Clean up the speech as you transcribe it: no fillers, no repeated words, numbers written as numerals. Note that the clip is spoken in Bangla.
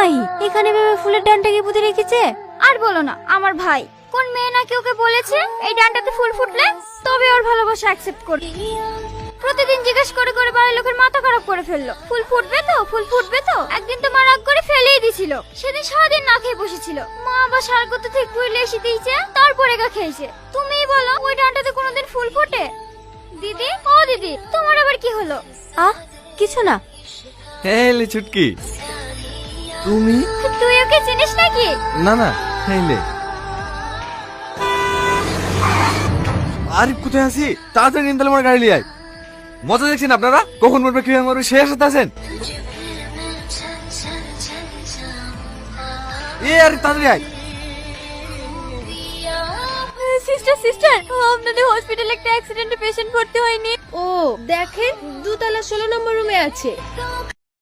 মাহি, এখানে ভেবে ফুলের ডানটাকে পুঁতে রেখেছে। আর বলো না, আমার ভাই কোন মেয়ে নাকি ওকে বলেছে এই ডানটাতে ফুল ফুটলে তবে ওর ভালোবাসা অ্যাকসেপ্ট করবে। প্রতিদিন জিজ্ঞেস করে করে বাড়ির লোকের মাথা খারাপ করে ফেললো। ফুল ফুটবে তো, ফুল ফুটবে তো। একদিন তো মা রাগ করে ফেলেই দিছিল। সেদিন সারাদিন না খেয়ে বসেছিল। মা আবার সার করতে ঠিক ফুলে এসে দিয়েছে, তারপরে গা খেয়েছে। তুমিই বলো ওই ডানটাতে কোনোদিন ফুল ফোটে? দিদি, ও দিদি, তোমার আবার কি হলো? কিছু না। হেলে ছুটকি, তুমি? তুই ওকে চিনিস নাকি? না না, হেলে। আরে কোথায় আছি? তাড়াতাড়ি নিন তাহলে আমার গাড়ি লিয়ে আয়। মজা দেখছেন আপনারা? কখন মরবে কি মরবে সে আসাতে আছেন। আরে তাড়াতাড়ি আয়। সিস্টার সিস্টার, আপনাদের হসপিটালে একটা অ্যাক্সিডেন্টে পেশেন্ট ভর্তি হয়নি। ও দেখেন, 2তলা 16 নম্বর রুমে আছে।